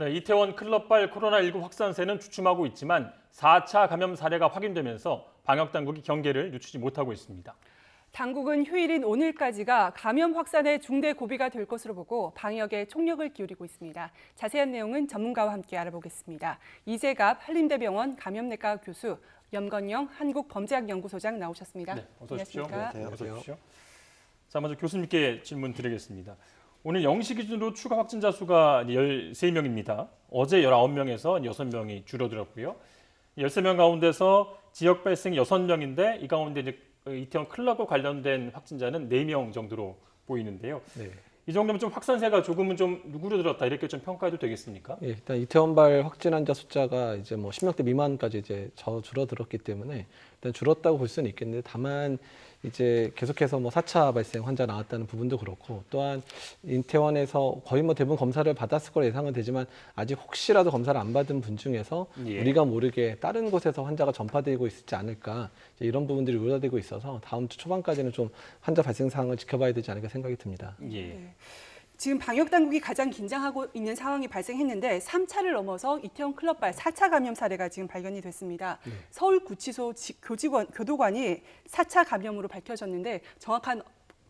네, 이태원 클럽발 코로나19 확산세는 주춤하고 있지만 4차 감염 사례가 확인되면서 방역당국이 경계를 늦추지 못하고 있습니다. 당국은 휴일인 오늘까지가 감염 확산의 중대 고비가 될 것으로 보고 방역에 총력을 기울이고 있습니다. 자세한 내용은 전문가와 함께 알아보겠습니다. 이재갑 한림대병원 감염내과 교수, 염건영 한국범죄학연구소장 나오셨습니다. 네, 어서 오십시오. 안녕하십니까? 어서 오십시오. 자, 먼저 교수님께 질문 드리겠습니다. 오늘 0시 기준으로 추가 확진자 수가 13명입니다. 어제 19명에서 6명이 줄어들었고요. 13명 가운데서 지역 발생 6명인데 이 가운데 이제 이태원 클럽과 관련된 확진자는 4명 정도로 보이는데요. 네. 이 정도면 좀 확산세가 조금은 좀 누그러들었다 이렇게 좀 평가해도 되겠습니까? 예, 일단 이태원발 확진 환자 숫자가 이제 뭐 10명대 미만까지 이제 줄어들었기 때문에 일단 줄었다고 볼 수는 있겠는데 다만 이제 계속해서 뭐 4차 발생 환자 나왔다는 부분도 그렇고 또한 이태원에서 거의 뭐 대부분 검사를 받았을 거로 예상은 되지만 아직 혹시라도 검사를 안 받은 분 중에서 우리가 모르게 다른 곳에서 환자가 전파되고 있지 않을까 이런 부분들이 우려되고 있어서 다음 주 초반까지는 좀 환자 발생 사항을 지켜봐야 되지 않을까 생각이 듭니다. 예. 네. 지금 방역당국이 가장 긴장하고 있는 상황이 발생했는데 3차를 넘어서 이태원 클럽발 4차 감염 사례가 지금 발견이 됐습니다. 서울구치소 교도관이 4차 감염으로 밝혀졌는데 정확한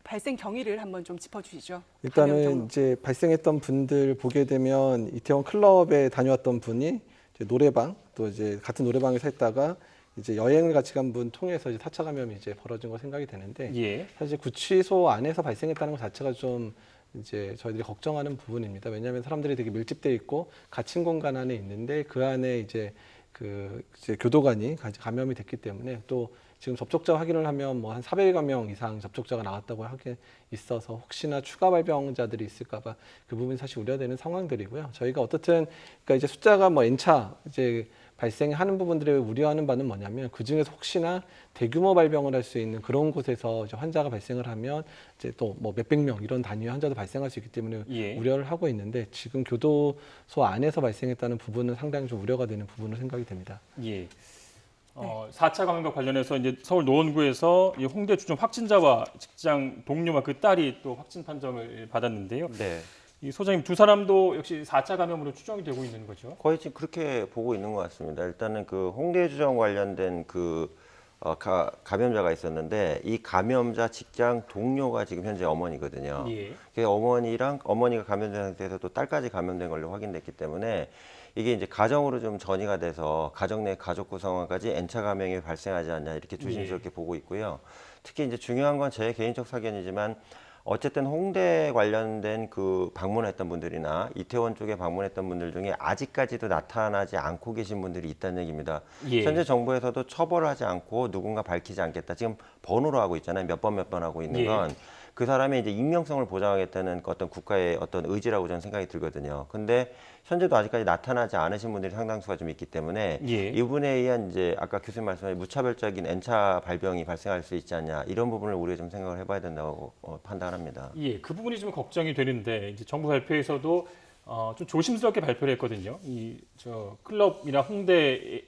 발생 경위를 한번 좀 짚어주시죠. 일단은 이제 발생했던 분들 보게 되면 이태원 클럽에 다녀왔던 분이 이제 노래방 또 이제 같은 노래방에서 했다가 이제 여행을 같이 간 분 통해서 이제 4차 감염이 이제 벌어진 거 생각이 되는데 예. 사실 구치소 안에서 발생했다는 것 자체가 좀 이제 저희들이 걱정하는 부분입니다. 왜냐하면 사람들이 되게 밀집돼 있고 갇힌 공간 안에 있는데 그 안에 이제 이제 교도관이 감염이 됐기 때문에 또 지금 접촉자 확인을 하면 뭐 한 400여 명 이상 접촉자가 나왔다고 하게 있어서 혹시나 추가 발병자들이 있을까봐 그 부분이 사실 우려되는 상황들이고요. 저희가 어떻든 그러니까 이제 숫자가 뭐 N차 이제 발생하는 부분들을 우려하는 바는 뭐냐면 그 중에서 혹시나 대규모 발병을 할 수 있는 그런 곳에서 이제 환자가 발생을 하면 이제 또 뭐 몇백 명 이런 단위의 환자도 발생할 수 있기 때문에 우려를 하고 있는데 지금 교도소 안에서 발생했다는 부분은 상당히 좀 우려가 되는 부분으로 생각이 됩니다. 예. 4차 감염과 관련해서 이제 서울 노원구에서 이 홍대 주점 확진자와 직장 동료와 그 딸이 또 확진 판정을 받았는데요. 네. 이 소장님 두 사람도 역시 4차 감염으로 추정이 되고 있는 거죠? 거의 지금 그렇게 보고 있는 것 같습니다. 일단은 그 홍대 주점 관련된 감염자가 있었는데 이 감염자 직장 동료가 지금 현재 어머니거든요. 예. 어머니가 감염된 상태에서 또 딸까지 감염된 걸로 확인됐기 때문에 이게 이제 가정으로 좀 전이가 돼서 가정 내 가족 구성원까지 N차 감염이 발생하지 않냐 이렇게 조심스럽게 보고 있고요. 특히 이제 중요한 건 제 개인적 사견이지만 어쨌든 홍대 관련된 그 방문했던 분들이나 이태원 쪽에 방문했던 분들 중에 아직까지도 나타나지 않고 계신 분들이 있다는 얘기입니다. 예. 현재 정부에서도 처벌하지 않고 누군가 밝히지 않겠다. 지금 번호로 하고 있잖아요. 몇 번 하고 있는 건. 그 사람의 이제 익명성을 보장하겠다는 어떤 국가의 어떤 의지라고 저는 생각이 들거든요. 근데 현재도 아직까지 나타나지 않으신 분들이 상당수가 좀 있기 때문에 이분에 의한 이제 아까 교수님 말씀하신 무차별적인 N차 발병이 발생할 수 있지 않냐 이런 부분을 우리가 좀 생각을 해봐야 된다고 판단합니다. 예, 그 부분이 좀 걱정이 되는데 이제 정부 발표에서도 좀 조심스럽게 발표를 했거든요. 클럽이나 홍대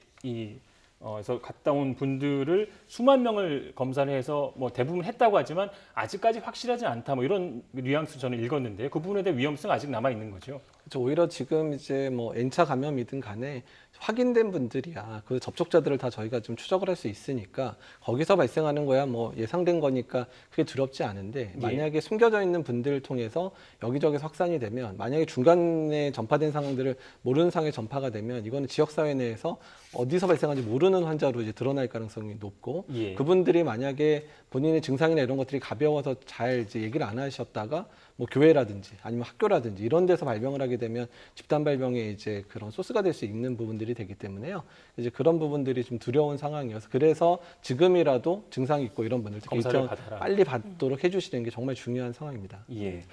에서 갔다 온 분들을 수만 명을 검사를 해서 뭐 대부분 했다고 하지만 아직까지 확실하지 않다 뭐 이런 뉘앙스 저는 읽었는데 그 부분에 대한 위험성 아직 남아 있는 거죠. 그렇죠. 오히려 지금 이제 뭐 N차 감염이든 간에 확인된 분들이야 그 접촉자들을 다 저희가 좀 추적을 할 수 있으니까 거기서 발생하는 거야 뭐 예상된 거니까 그게 두렵지 않은데 만약에 숨겨져 있는 분들을 통해서 여기저기서 확산이 되면 만약에 중간에 전파된 상황들을 모르는 상황에 전파가 되면 이거는 지역사회 내에서 어디서 발생한지 모르는 환자로 이제 드러날 가능성이 높고 그분들이 만약에 본인의 증상이나 이런 것들이 가벼워서 잘 이제 얘기를 안 하셨다가 뭐 교회라든지 아니면 학교라든지 이런 데서 발병을 하게 되면 집단 발병의 이제 그런 소스가 될 수 있는 부분들이 되기 때문에요. 이제 그런 부분들이 좀 두려운 상황이어서 그래서 지금이라도 증상이 있고 이런 분들 검사를 받아라. 빨리 받도록 해주시는 게 정말 중요한 상황입니다. 예.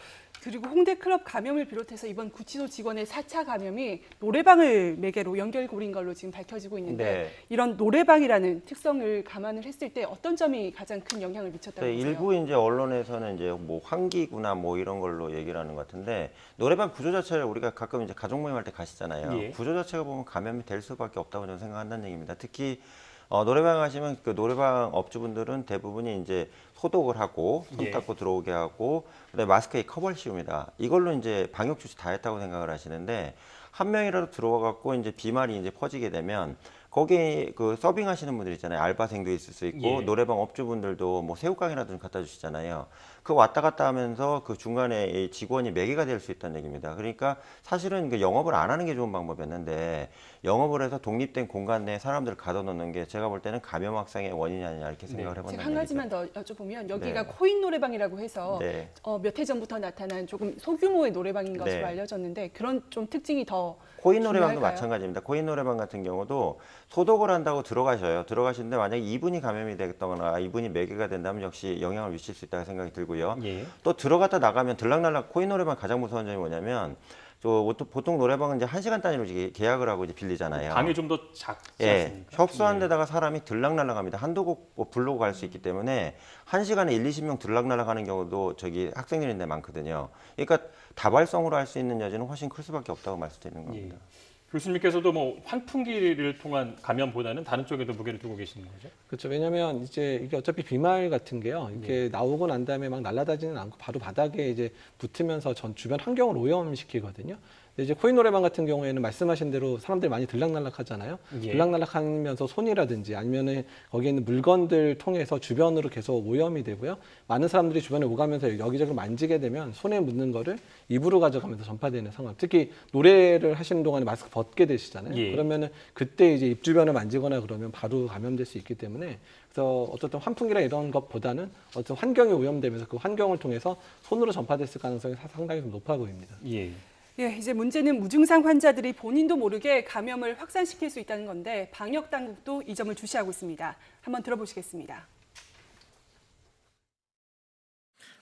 그리고 홍대 클럽 감염을 비롯해서 이번 구치소 직원의 4차 감염이 노래방을 매개로 연결고리인 걸로 지금 밝혀지고 있는데 이런 노래방이라는 특성을 감안을 했을 때 어떤 점이 가장 큰 영향을 미쳤다고 보세요? 일부 이제 언론에서는 이제 뭐 환기구나 뭐 이런 걸로 얘기를 하는 것 같은데 노래방 구조 자체를 우리가 가끔 이제 가족 모임할 때 가시잖아요. 구조 자체가 보면 감염이 될 수밖에 없다고 저는 생각한다는 얘기입니다. 특히 노래방 가시면 그 노래방 업주분들은 대부분이 이제 소독을 하고 손 닦고 들어오게 하고 그다음에 마스크에 커버를 씌웁니다. 이걸로 이제 방역 조치 다 했다고 생각을 하시는데 한 명이라도 들어와갖고 이제 비말이 이제 퍼지게 되면 거기 그 서빙하시는 분들 있잖아요. 알바생도 있을 수 있고 예. 노래방 업주분들도 뭐 새우깡이라도 좀 갖다 주시잖아요. 그 왔다 갔다 하면서 그 중간에 이 직원이 매개가 될 수 있다는 얘기입니다. 그러니까 사실은 그 영업을 안 하는 게 좋은 방법이었는데 영업을 해서 독립된 공간 내에 사람들을 가둬놓는 게 제가 볼 때는 감염 확산의 원인이 아니냐 이렇게 생각을 제가 해본다는 한 얘기죠. 가지만 더 여쭤보면 여기가 네. 코인 노래방이라고 해서 네. 몇 해 전부터 나타난 조금 소규모의 노래방인 것으로 네. 알려졌는데 그런 좀 특징이 더 코인 노래방도 중요할까요? 마찬가지입니다. 코인 노래방 같은 경우도 소독을 한다고 들어가셔요. 들어가시는데 만약에 이분이 감염이 되겠다거나 이분이 매개가 된다면 역시 영향을 미칠 수 있다고 생각이 들고요. 예. 또 들어갔다 나가면 들락날락 코인 노래방 가장 무서운 점이 뭐냐면 보통 노래방은 이제 1시간 단위로 이제 계약을 하고 이제 빌리잖아요. 방이 좀 더 작지 예, 않습니까? 협소한 예. 데다가 사람이 들락날락합니다. 한두 곡 부르고 갈 수 있기 때문에 1시간에 1, 20명 들락날락하는 경우도 저기 학생들인데 많거든요. 그러니까 다발성으로 할 수 있는 여지는 훨씬 클 수밖에 없다고 말씀드리는 겁니다. 예. 교수님께서도 뭐 환풍기를 통한 감염보다는 다른 쪽에도 무게를 두고 계시는 거죠? 그렇죠. 왜냐하면 이제 이게 어차피 비말 같은 게요. 이렇게 나오고 난 다음에 막 날아다지는 않고 바로 바닥에 이제 붙으면서 전 주변 환경을 오염시키거든요. 근데 이제 코인 노래방 같은 경우에는 말씀하신 대로 사람들이 많이 들락날락하잖아요. 예. 들락날락하면서 손이라든지 아니면은 거기에 있는 물건들 통해서 주변으로 계속 오염이 되고요. 많은 사람들이 주변에 오가면서 여기저기 만지게 되면 손에 묻는 거를 입으로 가져가면서 전파되는 상황. 특히 노래를 하시는 동안에 마스크 벗게 되시잖아요. 예. 그러면은 그때 이제 입 주변을 만지거나 그러면 바로 감염될 수 있기 때문에 그래서 어쨌든 환풍기나 이런 것보다는 어떤 환경이 오염되면서 그 환경을 통해서 손으로 전파됐을 가능성이 상당히 좀 높아 보입니다. 예. 예, 이제 문제는 무증상 환자들이 본인도 모르게 감염을 확산시킬 수 있다는 건데 방역 당국도 이 점을 주시하고 있습니다. 한번 들어보시겠습니다.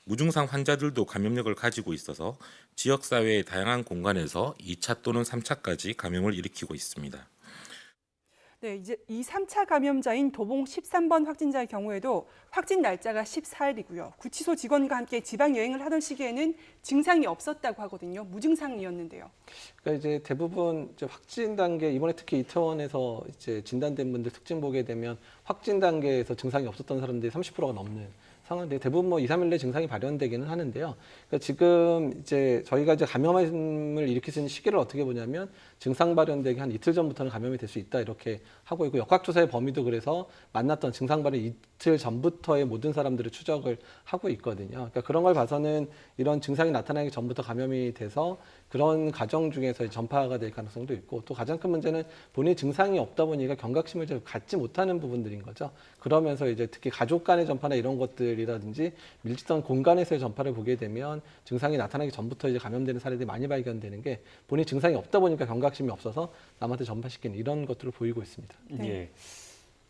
무증상 환자들도 감염력을 가지고 있어서 지역사회의 다양한 공간에서 2차 또는 3차까지 감염을 일으키고 있습니다. 네, 이제 이 3차 감염자인 도봉 13번 확진자의 경우에도 확진 날짜가 14일이고요. 구치소 직원과 함께 지방 여행을 하던 시기에는 증상이 없었다고 하거든요. 무증상이었는데요. 그러니까 이제 대부분 이제 확진 단계 이번에 특히 이태원에서 이제 진단된 분들 특징 보게 되면 확진 단계에서 증상이 없었던 사람들이 30%가 넘는 상황인데 대부분 뭐 2, 3일 내 증상이 발현되기는 하는데요. 그러니까 지금 이제 저희가 이제 감염을 일으킬 수 있는 시기를 어떻게 보냐면 증상 발현되기 한 이틀 전부터는 감염이 될 수 있다 이렇게 하고 있고 역학조사의 범위도 그래서 만났던 증상 발현 이틀 전부터의 모든 사람들을 추적을 하고 있거든요. 그러니까 그런 걸 봐서는 이런 증상이 나타나기 전부터 감염이 돼서 그런 가정 중에서 전파가 될 가능성도 있고 또 가장 큰 문제는 본인 증상이 없다 보니까 경각심을 잘 갖지 못하는 부분들인 거죠. 그러면서 이제 특히 가족 간의 전파나 이런 것들이라든지 밀집된 공간에서의 전파를 보게 되면 증상이 나타나기 전부터 이제 감염되는 사례들이 많이 발견되는 게 본인 증상이 없다 보니까 경각심이 없어서 남한테 전파시키는 이런 것들을 보이고 있습니다. 예.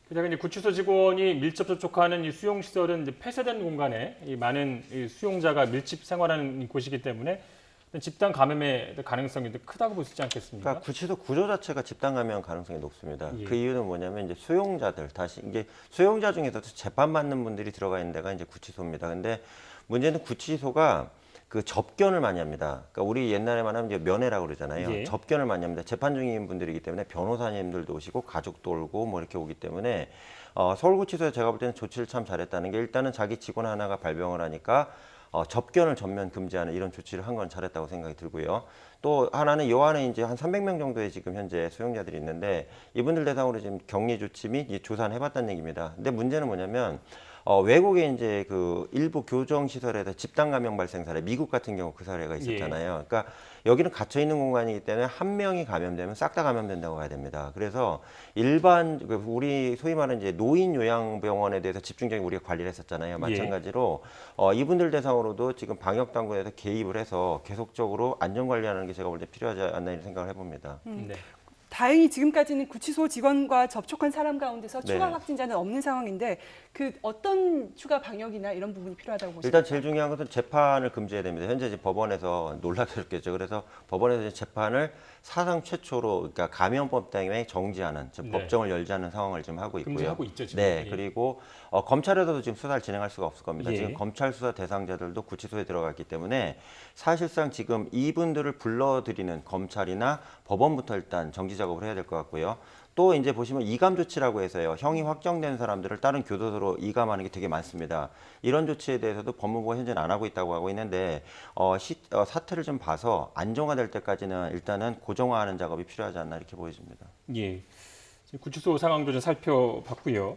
그다음에 이제 구치소 직원이 밀접 접촉하는 이 수용 시설은 이제 폐쇄된 공간에 이 많은 이 수용자가 밀집 생활하는 곳이기 때문에 집단 감염의 가능성이 크다고 볼 수 있지 않겠습니까? 그러니까 구치소 구조 자체가 집단 감염 가능성이 높습니다. 예. 그 이유는 뭐냐면 이제 수용자들 다시 이게 수용자 중에서도 재판 받는 분들이 들어가 있는 데가 이제 구치소입니다. 근데 문제는 구치소가 그 접견을 많이 합니다. 그러니까 우리 옛날에 말하면 이제 면회라고 그러잖아요. 예. 접견을 많이 합니다. 재판 중인 분들이기 때문에 변호사님들도 오시고 가족도 오고 뭐 이렇게 오기 때문에 서울구치소에 제가 볼 때는 조치를 참 잘했다는 게 일단은 자기 직원 하나가 발병을 하니까 접견을 전면 금지하는 이런 조치를 한 건 잘했다고 생각이 들고요. 또 하나는 요 안에 이제 한 300명 정도의 지금 현재 수용자들이 있는데 이분들 대상으로 지금 격리 조치 및 조사는 해봤다는 얘기입니다. 근데 문제는 뭐냐면 외국에 이제 그 일부 교정 시설에서 집단 감염 발생 사례, 미국 같은 경우 그 사례가 있었잖아요. 그러니까 여기는 갇혀 있는 공간이기 때문에 한 명이 감염되면 싹 다 감염된다고 봐야 됩니다. 그래서 일반 우리 소위 말하는 이제 노인 요양병원에 대해서 집중적인 우리가 관리를 했었잖아요. 마찬가지로 이분들 대상으로도 지금 방역 당국에서 개입을 해서 계속적으로 안전 관리하는 게 제가 볼 때 필요하지 않나 이런 생각을 해봅니다. 네. 다행히 지금까지는 구치소 직원과 접촉한 사람 가운데서 추가 네. 확진자는 없는 상황인데 그 어떤 추가 방역이나 이런 부분이 필요하다고 보십니까? 일단 제일 중요한 것은 재판을 금지해야 됩니다. 현재 이제 법원에서 놀랍겠죠. 그래서 법원에서 이제 재판을 사상 최초로 그러니까 감염법 때문에 정지하는 즉 네. 법정을 열지 않는 상황을 지금 하고 있고요. 금지하고 있죠, 지금. 네, 예. 그리고 검찰에서도 지금 수사를 진행할 수가 없을 겁니다. 예. 지금 검찰 수사 대상자들도 구치소에 들어갔기 때문에 사실상 지금 이분들을 불러들이는 검찰이나 법원부터 일단 정지 작업 작업을 해야 될 것 같고요. 또 이제 보시면 이감 조치라고 해서요. 형이 확정된 사람들을 다른 교도소로 이감하는 게 되게 많습니다. 이런 조치에 대해서도 법무부가 현재는 안 하고 있다고 하고 있는데 사태를 좀 봐서 안정화될 때까지는 일단은 고정화하는 작업이 필요하지 않나 이렇게 보여집니다. 예. 지금 구치소 상황도 좀 살펴봤고요.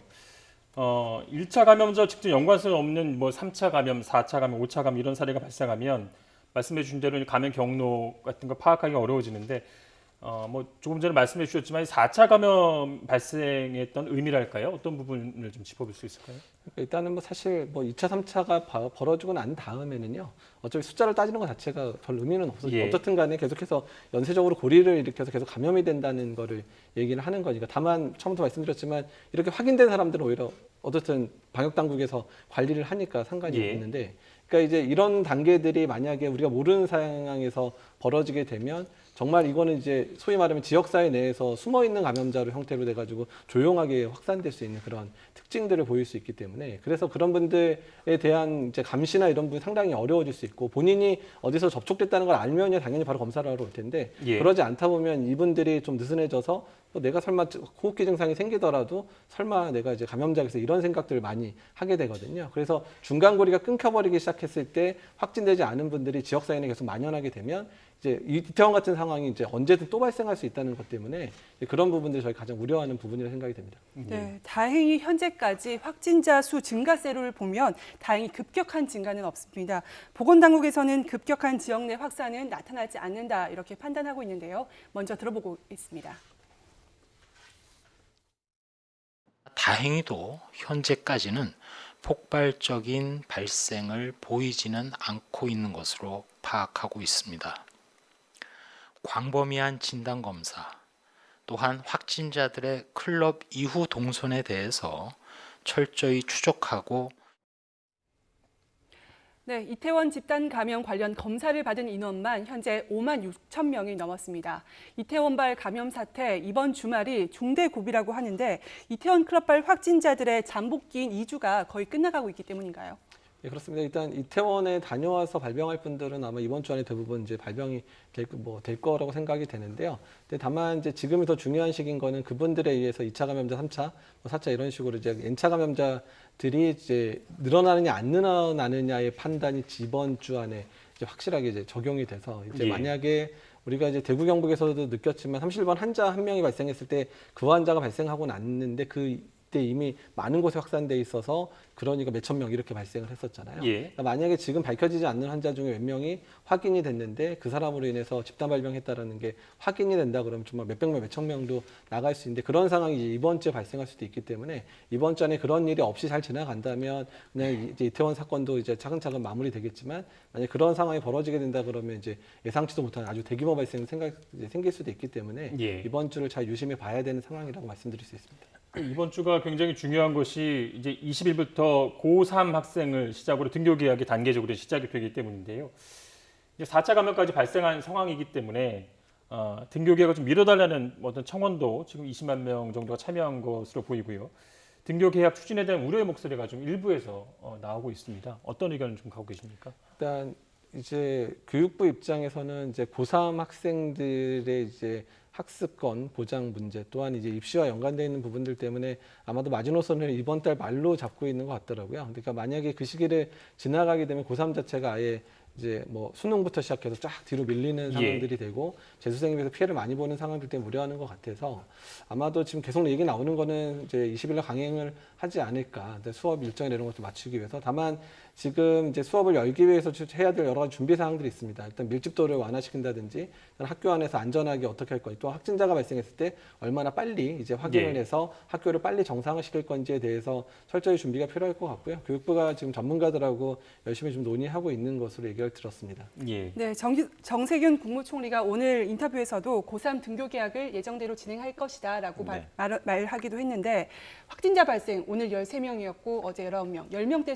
1차 감염자 직접 연관성 없는 뭐 3차 감염, 4차 감염, 5차 감염 이런 사례가 발생하면 말씀해 주신 대로 감염 경로 같은 거 파악하기가 어려워지는데 뭐 조금 전에 말씀해 주셨지만 4차 감염 발생했던 의미랄까요? 어떤 부분을 좀 짚어볼 수 있을까요? 일단은 뭐 사실 뭐 2차, 3차가 벌어지고 난 다음에는요. 어차피 숫자를 따지는 것 자체가 별 의미는 없어요. 예. 어떻든 간에 계속해서 연쇄적으로 고리를 일으켜서 계속 감염이 된다는 거를 얘기를 하는 거니까. 다만 처음부터 말씀드렸지만 이렇게 확인된 사람들은 오히려 어쨌든 방역 당국에서 관리를 하니까 상관이 예. 없는데, 그러니까 이제 이런 단계들이 만약에 우리가 모르는 상황에서 벌어지게 되면 정말 이거는 이제 소위 말하면 지역사회 내에서 숨어있는 감염자로 형태로 돼가지고 조용하게 확산될 수 있는 그런 특징들을 보일 수 있기 때문에, 그래서 그런 분들에 대한 이제 감시나 이런 부분이 상당히 어려워질 수 있고, 본인이 어디서 접촉됐다는 걸 알면 당연히 바로 검사를 하러 올 텐데 예. 그러지 않다 보면 이분들이 좀 느슨해져서 내가 설마 호흡기 증상이 생기더라도 설마 내가 이제 감염자에서 이런 생각들을 많이 하게 되거든요. 그래서 중간고리가 끊겨버리기 시작했을 때 확진되지 않은 분들이 지역사회 내에 계속 만연하게 되면 이제 이태원 같은 상황이 이제 언제든 또 발생할 수 있다는 것 때문에 그런 부분들이 저희 가장 우려하는 부분이라고 생각이 됩니다. 네, 다행히 현재까지 확진자 수 증가세를 보면 다행히 급격한 증가는 없습니다. 보건당국에서는 급격한 지역 내 확산은 나타나지 않는다 이렇게 판단하고 있는데요. 먼저 들어보고 있습니다. 다행히도 현재까지는 폭발적인 발생을 보이지는 않고 있는 것으로 파악하고 있습니다. 광범위한 진단검사, 또한 확진자들의 클럽 이후 동선에 대해서 철저히 추적하고 네, 이태원 집단 감염 관련 검사를 받은 인원만 현재 5만 6천 명이 넘었습니다. 이태원발 감염 사태 이번 주말이 중대 고비라고 하는데 이태원 클럽발 확진자들의 잠복기인 2주가 거의 끝나가고 있기 때문인가요? 네, 그렇습니다. 일단 이태원에 다녀와서 발병할 분들은 아마 이번 주 안에 대부분 이제 발병이 될 거라고 생각이 되는데요. 근데 다만 이제 지금이 더 중요한 시기인 거는 그분들에 의해서 2차 감염자, 3차, 4차 이런 식으로 이제 N차 감염자들이 이제 늘어나느냐 안 늘어나느냐의 판단이 이번 주 안에 이제 확실하게 이제 적용이 돼서 이제 예. 만약에 우리가 이제 대구 경북에서도 느꼈지만 30번 환자 한 명이 발생했을 때 그 환자가 발생하고 났는데 그때 이미 많은 곳에 확산돼 있어서 그러니까 몇천 명 이렇게 발생을 했었잖아요. 예. 그러니까 만약에 지금 밝혀지지 않는 환자 중에 몇 명이 확인이 됐는데 그 사람으로 인해서 집단 발병했다라는 게 확인이 된다 그러면 정말 몇백 명, 몇천 명도 나갈 수 있는데 그런 상황이 이제 이번 주에 발생할 수도 있기 때문에 이번 주 안에 그런 일이 없이 잘 지나간다면 그냥 이제 이태원 사건도 이제 차근차근 마무리되겠지만 만약 그런 상황이 벌어지게 된다 그러면 이제 예상치도 못한 아주 대규모 발생이 생길 수도 있기 때문에 예. 이번 주를 잘 유심히 봐야 되는 상황이라고 말씀드릴 수 있습니다. 이번 주가 굉장히 중요한 것이 이제 20일부터 고3 학생을 시작으로 등교 계약이 단계적으로 시작이 되기 때문인데요. 이제 4차 감염까지 발생한 상황이기 때문에 등교 계약을 좀 미뤄달라는 어떤 청원도 지금 20만 명 정도가 참여한 것으로 보이고요. 등교 계약 추진에 대한 우려의 목소리가 좀 일부에서 나오고 있습니다. 어떤 의견을 좀 갖고 계십니까? 일단 이제 교육부 입장에서는 이제 고3 학생들의 이제 학습권 보장 문제 또한 이제 입시와 연관되어 있는 부분들 때문에 아마도 마지노선을 이번 달 말로 잡고 있는 것 같더라고요. 그러니까 만약에 그 시기를 지나가게 되면 고3 자체가 아예 이제 뭐 수능부터 시작해서 쫙 뒤로 밀리는 상황들이 되고 재수생에 서 피해를 많이 보는 상황들 때문에 우려하는 것 같아서 아마도 지금 계속 얘기 나오는 거는 이제 20일날 강행을 하지 않을까. 수업 일정이나 이런 것도 맞추기 위해서. 다만 지금 이제 수업을 열기 위해서 해야 될 여러 가지 준비 사항들이 있습니다. 일단 밀집도를 완화시킨다든지 학교 안에서 안전하게 어떻게 할 건지 또 확진자가 발생했을 때 얼마나 빨리 이제 확인을 해서 학교를 빨리 정상화시킬 건지에 대해서 철저히 준비가 필요할 것 같고요. 교육부가 지금 전문가들하고 열심히 좀 논의하고 있는 것으로 얘기를 들었습니다. 예. 네, 정세균 국무총리가 오늘 인터뷰에서도 고3 등교 계약을 예정대로 진행할 것이다라고 네. 말하기도 했는데 확진자 발생 오늘 13명이었고 어제 19명, 10명대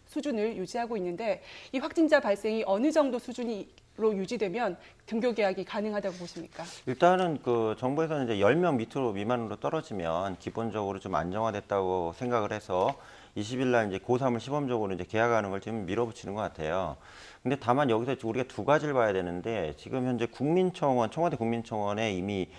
수준을 유지하고 있는데 이 확진자 발생이 어느 정도 수준으로 유지되면 등교 계약이 가능하다고 보십니까? 일단은 그 정부에서는 이제 10명 밑으로 미만으로 떨어지면 기본적으로 좀 안정화됐다고 생각을 해서 20일 날 이제 고3을 시범적으로 이제 계약하는 걸 지금 밀어붙이는 것 같아요. 근데 다만 여기서 우리가 두 가지를 봐야 되는데 지금 현재 청와대 국민청원에 이미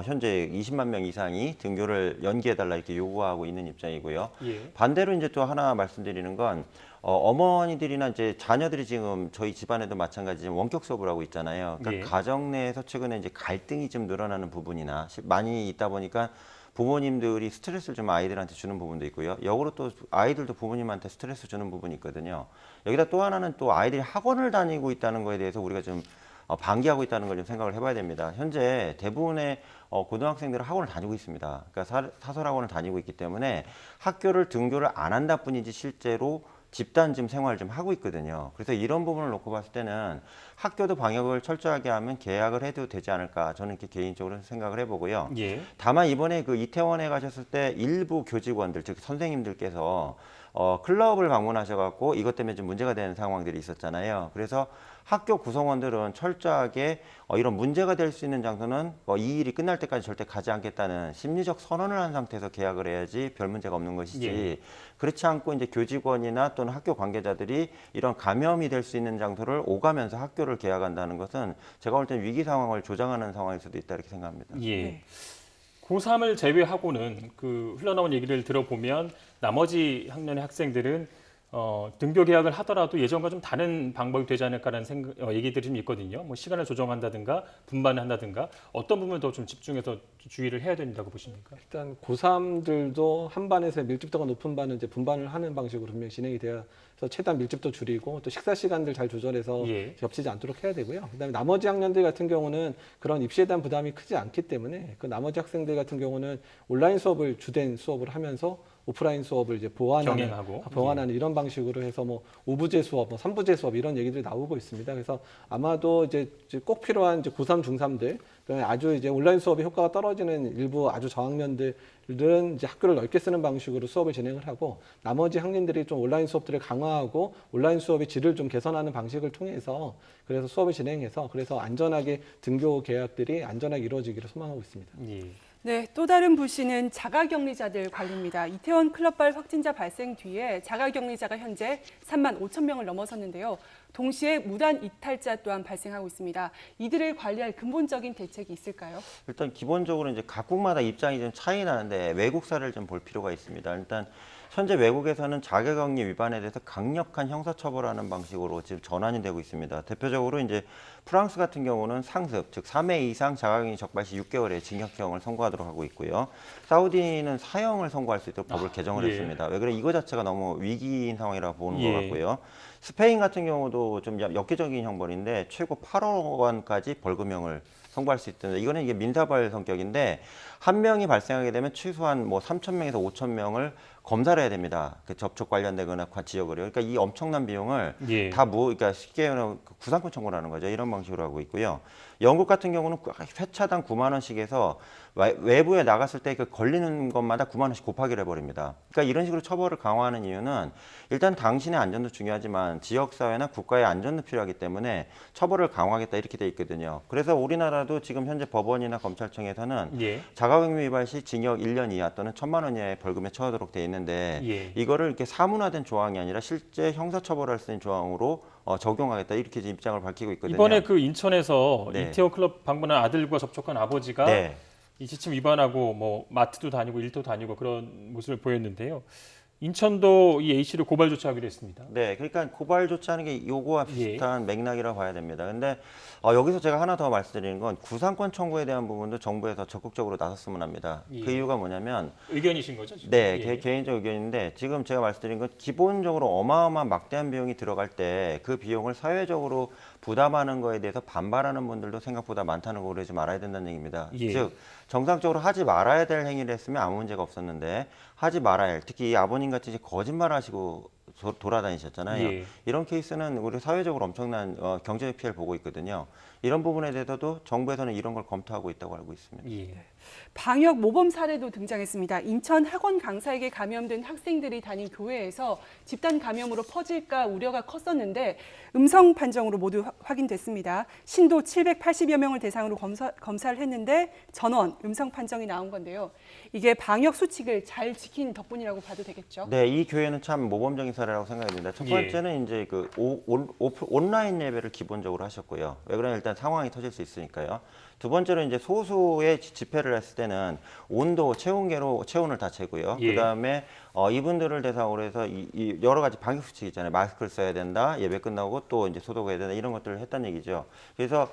현재 20만 명 이상이 등교를 연기해달라 이렇게 요구하고 있는 입장이고요. 예. 반대로 이제 또 하나 말씀드리는 건 어머니들이나 이제 자녀들이 지금 저희 집안에도 마찬가지지만 원격 수업을 하고 있잖아요. 그러니까 예. 가정 내에서 최근에 이제 갈등이 좀 늘어나는 부분이나 많이 있다 보니까 부모님들이 스트레스를 좀 아이들한테 주는 부분도 있고요. 역으로 또 아이들도 부모님한테 스트레스 주는 부분이 있거든요. 여기다 또 하나는 또 아이들이 학원을 다니고 있다는 거에 대해서 우리가 좀 방기하고 있다는 걸 좀 생각을 해봐야 됩니다. 현재 대부분의 고등학생들은 학원을 다니고 있습니다. 그러니까 사설학원을 다니고 있기 때문에 학교를 등교를 안 한다 뿐이지 실제로 집단 지금 생활을 좀 하고 있거든요. 그래서 이런 부분을 놓고 봤을 때는 학교도 방역을 철저하게 하면 개학을 해도 되지 않을까 저는 이렇게 개인적으로 생각을 해보고요. 예. 다만 이번에 그 이태원에 가셨을 때 일부 교직원들 즉 선생님들께서 클럽을 방문하셔갖고 이것 때문에 좀 문제가 되는 상황들이 있었잖아요. 그래서 학교 구성원들은 철저하게 이런 문제가 될 수 있는 장소는 이 일이 끝날 때까지 절대 가지 않겠다는 심리적 선언을 한 상태에서 계약을 해야지 별 문제가 없는 것이지 예. 그렇지 않고 이제 교직원이나 또는 학교 관계자들이 이런 감염이 될 수 있는 장소를 오가면서 학교를 계약한다는 것은 제가 볼 때는 위기 상황을 조장하는 상황일 수도 있다 이렇게 생각합니다. 예. 네. 고3을 제외하고는 그 흘러나온 얘기를 들어보면 나머지 학년의 학생들은 등교 계약을 하더라도 예전과 좀 다른 방법이 되지 않을까라는 얘기들이 좀 있거든요. 뭐 시간을 조정한다든가 분반을 한다든가 어떤 부분을 더 좀 집중해서 주의를 해야 된다고 보십니까? 일단 고3들도 한 반에서 밀집도가 높은 반은 이제 분반을 하는 방식으로 분명히 진행이 되어서 최대한 밀집도 줄이고 또 식사 시간들 잘 조절해서 예. 겹치지 않도록 해야 되고요. 그다음에 나머지 학년들 같은 경우는 그런 입시에 대한 부담이 크지 않기 때문에 그 나머지 학생들 같은 경우는 온라인 수업을 주된 수업을 하면서 오프라인 수업을 이제 보완하는 이런 방식으로 해서 뭐 5부제 수업, 뭐 3부제 수업 이런 얘기들이 나오고 있습니다. 그래서 아마도 이제 꼭 필요한 이제 고3, 중3들 아주 이제 온라인 수업이 효과가 떨어지는 일부 아주 저학년들은 이제 학교를 넓게 쓰는 방식으로 수업을 진행을 하고 나머지 학년들이 좀 온라인 수업들을 강화하고 온라인 수업의 질을 좀 개선하는 방식을 통해서 그래서 수업을 진행해서 그래서 안전하게 등교 계약들이 안전하게 이루어지기를 소망하고 있습니다. 예. 네, 또 다른 불씨는 자가격리자들 관리입니다. 이태원 클럽발 확진자 발생 뒤에 자가격리자가 현재 3만 5천 명을 넘어섰는데요. 동시에 무단 이탈자 또한 발생하고 있습니다. 이들을 관리할 근본적인 대책이 있을까요? 일단 기본적으로 이제 각국마다 입장이 좀 차이 나는데 외국사를 좀 볼 필요가 있습니다. 일단 현재 외국에서는 자가격리 위반에 대해서 강력한 형사처벌하는 방식으로 지금 전환이 되고 있습니다. 대표적으로 이제 프랑스 같은 경우는 상습, 즉 3회 이상 자가격리 적발 시 6개월의 징역형을 선고하도록 하고 있고요. 사우디는 사형을 선고할 수 있도록 법을 개정을 예. 했습니다. 왜 그래? 이거 자체가 너무 위기인 상황이라고 보는 예. 것 같고요. 스페인 같은 경우도 좀 엽기적인 형벌인데 최고 8억 원까지 벌금형을 선고할 수 있던데 이거는 이게 민사벌 성격인데 한 명이 발생하게 되면 최소한 뭐 3,000명에서 5,000명을 검사를 해야 됩니다. 그 접촉 관련되거나 지역으로요. 그러니까 이 엄청난 비용을 예. 그러니까 쉽게 말하면 구상권 청구를 하는 거죠. 이런 방식으로 하고 있고요. 영국 같은 경우는 회차당 9만 원씩 해서 외부에 나갔을 때 그 걸리는 것마다 9만 원씩 곱하기를 해버립니다. 그러니까 이런 식으로 처벌을 강화하는 이유는 일단 당신의 안전도 중요하지만 지역사회나 국가의 안전도 필요하기 때문에 처벌을 강화하겠다 이렇게 돼 있거든요. 그래서 우리나라도 지금 현재 법원이나 검찰청에서는 예. 자가격리 위반 시 징역 1년 이하 또는 1,000만 원 이하의 벌금에 처하도록 돼 있는데 예. 이거를 이렇게 사문화된 조항이 아니라 실제 형사처벌할 수 있는 조항으로 적용하겠다 이렇게 입장을 밝히고 있거든요. 이번에 그 인천에서 네. 이태원 클럽 방문한 아들과 접촉한 아버지가 네. 이 지침 위반하고 뭐 마트도 다니고 일도 다니고 그런 모습을 보였는데요. 인천도 이 A 씨를 고발 조치하기로 했습니다. 네, 그러니까 고발 조치하는 게 요거와 예. 비슷한 맥락이라고 봐야 됩니다. 근데 여기서 제가 하나 더 말씀드리는 건 구상권 청구에 대한 부분도 정부에서 적극적으로 나섰으면 합니다. 예. 그 이유가 뭐냐면 의견이신 거죠? 지금? 네, 예. 개인적 의견인데 지금 제가 말씀드린 건 기본적으로 어마어마한 막대한 비용이 들어갈 때 그 비용을 사회적으로 부담하는 거에 대해서 반발하는 분들도 생각보다 많다는 거 그러지 말아야 된다는 얘기입니다. 예. 즉 정상적으로 하지 말아야 될 행위를 했으면 아무 문제가 없었는데 하지 말아야 할, 특히 이 아버님 같이 이제 거짓말하시고 돌아다니셨잖아요. 예. 이런 케이스는 우리 사회적으로 엄청난 경제적 피해를 보고 있거든요. 이런 부분에 대해서도 정부에서는 이런 걸 검토하고 있다고 알고 있습니다. 예. 방역 모범 사례도 등장했습니다. 인천 학원 강사에게 감염된 학생들이 다닌 교회에서 집단 감염으로 퍼질까 우려가 컸었는데 음성 판정으로 모두 확인됐습니다. 신도 780여 명을 대상으로 검사를 했는데 전원 음성 판정이 나온 건데요. 이게 방역 수칙을 잘 지킨 덕분이라고 봐도 되겠죠? 네, 이 교회는 참 모범적인 사례라고 생각이 듭니다. 첫 번째는 이제 그 온라인 예배를 기본적으로 하셨고요. 왜 그러냐면 일단 상황이 터질 수 있으니까요. 두 번째로 이제 소수의 집회를 했을 때는 온도, 체온계로 체온을 다 재고요. 예. 그다음에 이분들을 대상으로 해서 이 여러 가지 방역 수칙 있잖아요. 마스크를 써야 된다, 예배 끝나고 또 이제 소독해야 된다 이런 것들을 했다는 얘기죠. 그래서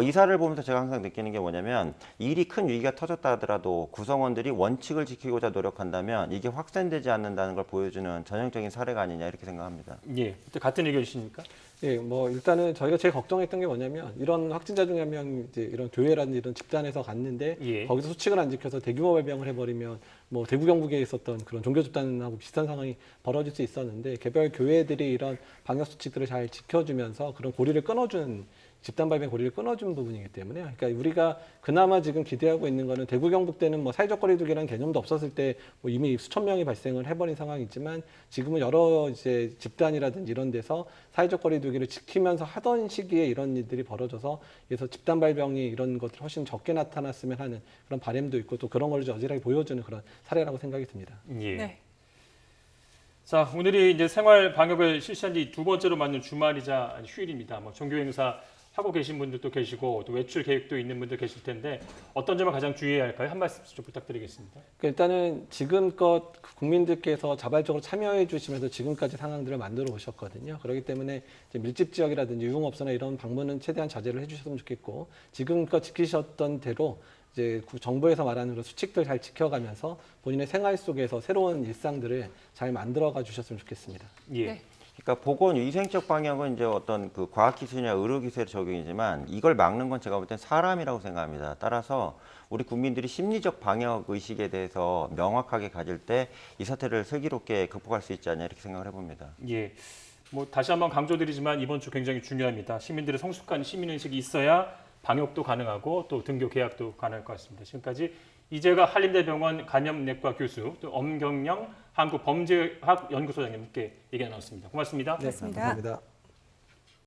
이 사례를 보면서 제가 항상 느끼는 게 뭐냐면 일이 큰 위기가 터졌다 하더라도 구성원들이 원칙을 지키고자 노력한다면 이게 확산되지 않는다는 걸 보여주는 전형적인 사례가 아니냐 이렇게 생각합니다. 예. 같은 의견이십니까? 예, 뭐 일단은 저희가 제일 걱정했던 게 뭐냐면 이런 확진자 중에 한 명 이제 이런 교회라든지 이런 집단에서 갔는데 예. 거기서 수칙을 안 지켜서 대규모 발병을 해버리면 뭐 대구 경북에 있었던 그런 종교 집단하고 비슷한 상황이 벌어질 수 있었는데 개별 교회들이 이런 방역 수칙들을 잘 지켜주면서 그런 고리를 끊어준 집단 발병 고리를 끊어준 부분이기 때문에 그러니까 우리가 그나마 지금 기대하고 있는 거는 대구 경북 때는 뭐 사회적 거리두기라는 개념도 없었을 때 뭐 이미 수천 명이 발생을 해버린 상황이지만 지금은 여러 이제 집단이라든지 이런 데서 사회적 거리두기를 지키면서 하던 시기에 이런 일들이 벌어져서 그래서 집단 발병이 이런 것들이 훨씬 적게 나타났으면 하는 그런 바람도 있고 또 그런 걸 여실하게 보여주는 그런 사례라고 생각이 듭니다. 예. 네. 자, 오늘이 이제 생활 방역을 실시한 지 두 번째로 맞는 주말이자 휴일입니다. 뭐 종교 행사 하고 계신 분들도 계시고 또 외출 계획도 있는 분들 계실 텐데 어떤 점을 가장 주의해야 할까요? 한 말씀 좀 부탁드리겠습니다. 일단은 지금껏 국민들께서 자발적으로 참여해 주시면서 지금까지 상황들을 만들어 오셨거든요. 그렇기 때문에 이제 밀집 지역이라든지 유흥업소나 이런 방문은 최대한 자제를 해주셨으면 좋겠고 지금껏 지키셨던 대로 이제 정부에서 말하는 그런 수칙들 잘 지켜가면서 본인의 생활 속에서 새로운 일상들을 잘 만들어가 주셨으면 좋겠습니다. 예. 네. 그러니까 보건위생적 방역은 이제 어떤 그 과학기술이나 의료기술의 적용이지만 이걸 막는 건 제가 볼 땐 사람이라고 생각합니다. 따라서 우리 국민들이 심리적 방역 의식에 대해서 명확하게 가질 때 이 사태를 슬기롭게 극복할 수 있지 않냐 이렇게 생각을 해봅니다. 예. 뭐 다시 한번 강조드리지만 이번 주 굉장히 중요합니다. 시민들의 성숙한 시민의식이 있어야 방역도 가능하고 또 등교 계약도 가능할 것 같습니다. 지금까지 이재가 한림대병원 감염내과 교수, 또 엄경영 한국범죄학 연구소장님께 얘기 나눴습니다. 고맙습니다. 네, 고맙습니다. 감사합니다.